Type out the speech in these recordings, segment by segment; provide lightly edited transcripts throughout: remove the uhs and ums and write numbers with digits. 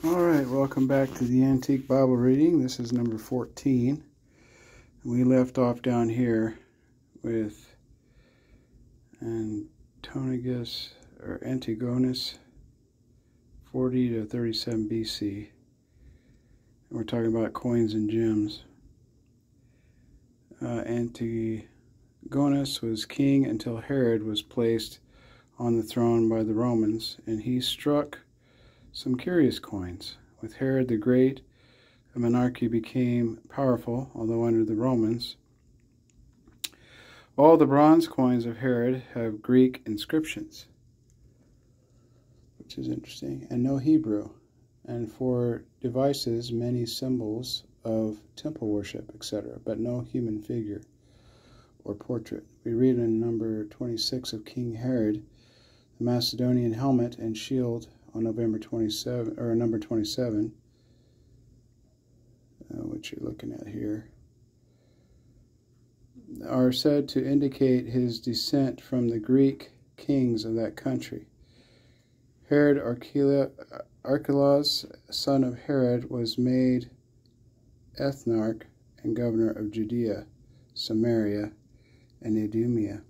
All right, welcome back to the Antique Bible Reading. This is number 14. We left off down here with Antigonus 40 to 37 BC. And we're talking about coins and gems. Antigonus was king until Herod was placed on the throne by the Romans, and he struck some curious coins. With Herod the Great, the monarchy became powerful, although under the Romans. All the bronze coins of Herod have Greek inscriptions, which is interesting, and no Hebrew, and for devices many symbols of temple worship, etc., but no human figure or portrait. We read in number 26 of King Herod, the Macedonian helmet and shield on number 27, which you're looking at here, are said to indicate his descent from the Greek kings of that country. Herod Archelaus, son of Herod, was made ethnarch and governor of Judea, Samaria, and Idumea.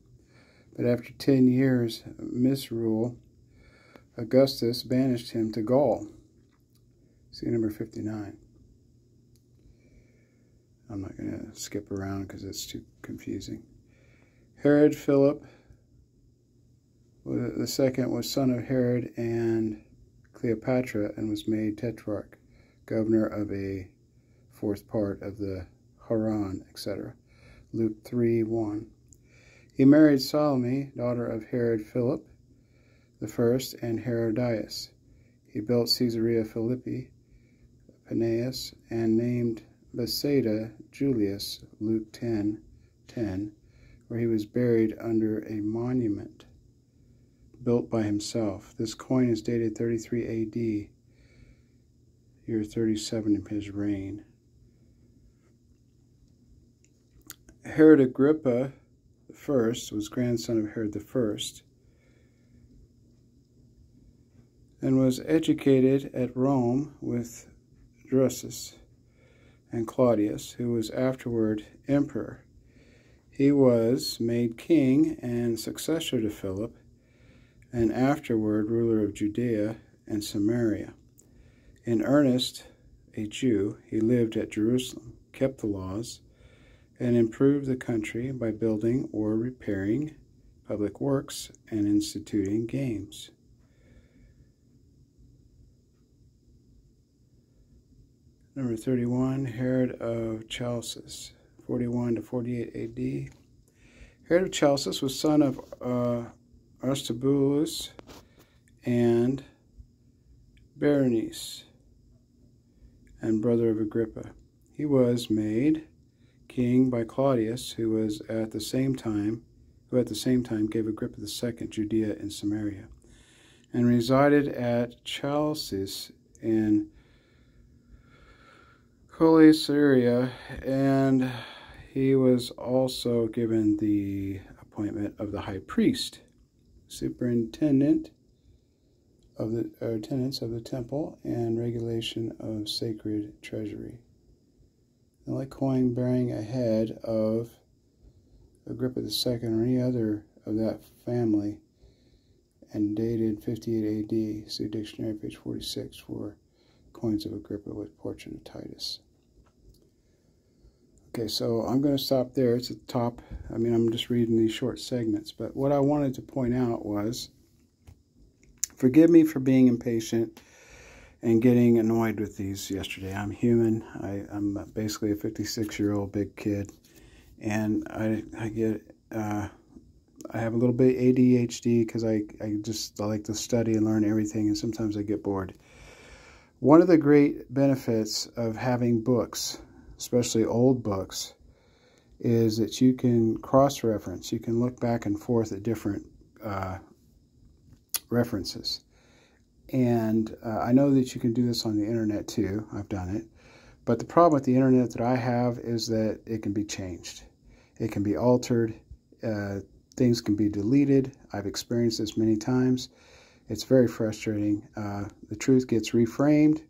But after 10 years misrule, Augustus banished him to Gaul. See number 59. I'm not going to skip around because it's too confusing. Herod Philip the second was son of Herod and Cleopatra and was made tetrarch, governor of a fourth part of the Haran, etc. Luke 3:1. He married Salome, daughter of Herod Philip the first and Herodias. He built Caesarea Philippi, Paneas, and named Bethsaida Julius, Luke 10:10, where he was buried under a monument built by himself. This coin is dated 33 AD, year 37 of his reign. Herod Agrippa I was grandson of Herod I, and was educated at Rome with Drusus and Claudius, who was afterward emperor. He was made king and successor to Philip, and afterward ruler of Judea and Samaria. In earnest a Jew, he lived at Jerusalem, kept the laws, and improved the country by building or repairing public works and instituting games. Number 31, Herod of Chalcis, 41 to 48 AD. Herod of Chalcis was son of Aristobulus and Berenice, and brother of Agrippa. He was made king by Claudius, who at the same time gave Agrippa II Judea and Samaria, and resided at Chalcis in Coele, and he was also given the appointment of the high priest, superintendent of the tenants of the temple, and regulation of sacred treasury. The only coin bearing a head of Agrippa II or any other of that family and dated 58 AD, see dictionary page 46 for coins of Agrippa with portrait of Titus. Okay, so I'm going to stop there. It's at the top. I'm just reading these short segments, but what I wanted to point out was, forgive me for being impatient and getting annoyed with these yesterday. I'm human. I'm basically a 56-year-old big kid, and I have a little bit ADHD because I like to study and learn everything, and sometimes I get bored. One of the great benefits of having books, especially old books, is that you can cross-reference. You can look back and forth at different references. And I know that you can do this on the internet too. I've done it. But the problem with the internet that I have is that it can be changed. It can be altered. Things can be deleted. I've experienced this many times. It's very frustrating. The truth gets reframed,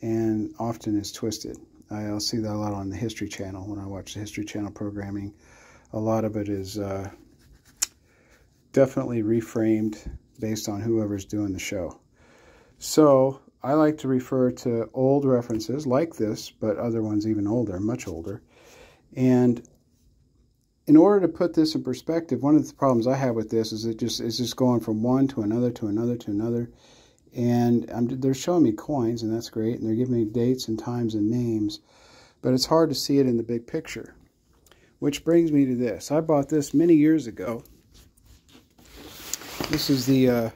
and often is twisted. I'll see that a lot on the History Channel when I watch the History Channel programming. A lot of it is definitely reframed based on whoever's doing the show. So I like to refer to old references like this, but other ones even older, much older. And in order to put this in perspective, one of the problems I have with this is it's just going from one to another to another to another. And they're showing me coins, and that's great. And they're giving me dates and times and names. But it's hard to see it in the big picture. Which brings me to this. I bought this many years ago. This is the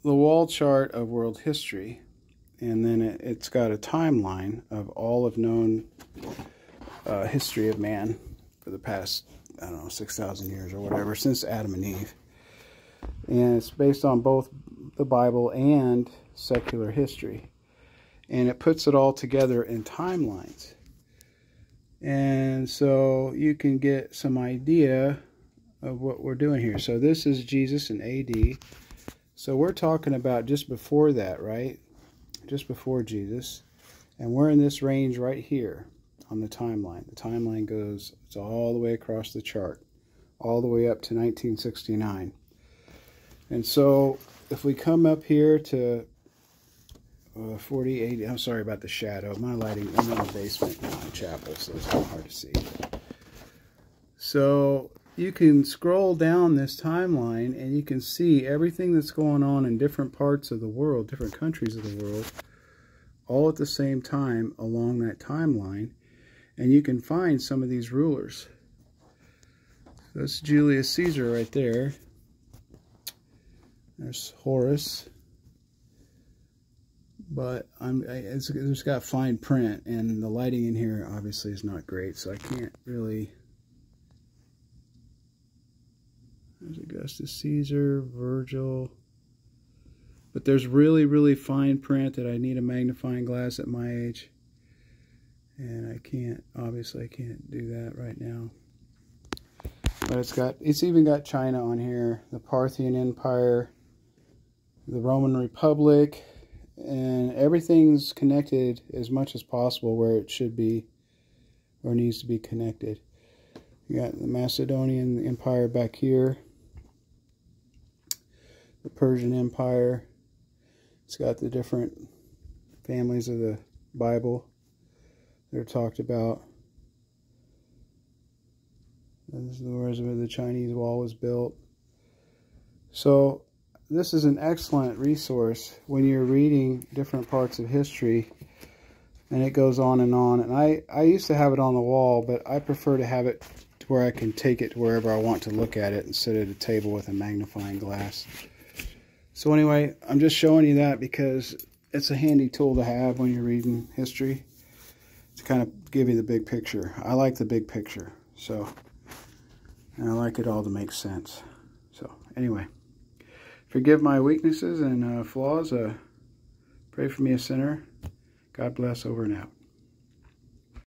wall chart of world history. And then it's got a timeline of all of known history of man for the past, I don't know, 6,000 years or whatever, since Adam and Eve. And it's based on both the Bible and secular history. And it puts it all together in timelines. And so you can get some idea of what we're doing here. So this is Jesus in AD. So we're talking about just before that, right? Just before Jesus. And we're in this range right here on the timeline. The timeline goes, it's all the way across the chart, all the way up to 1969. And so if we come up here to 40, 80, I'm sorry about the shadow. My lighting, I'm in the basement in my chapel, so it's kind of hard to see. So you can scroll down this timeline and you can see everything that's going on in different parts of the world, different countries of the world, all at the same time along that timeline. And you can find some of these rulers. So that's Julius Caesar right there. There's Horus. But it's got fine print, and the lighting in here obviously is not great, so I can't really. There's Augustus Caesar, Virgil. But there's really, really fine print that I need a magnifying glass at my age. And I can't, obviously I can't do that right now. But it's even got China on here, the Parthian Empire, the Roman Republic, and everything's connected as much as possible where it should be or needs to be connected. You got the Macedonian Empire back here, the Persian Empire. It's got the different families of the Bible that are talked about. This is where the Chinese wall was built. So this is an excellent resource when you're reading different parts of history, and it goes on. And I used to have it on the wall, but I prefer to have it to where I can take it to wherever I want to look at it and sit at a table with a magnifying glass. So anyway, I'm just showing you that because it's a handy tool to have when you're reading history to kind of give you the big picture. I like the big picture, so, and I like it all to make sense. So anyway, forgive my weaknesses and flaws. Pray for me, a sinner. God bless, over and out.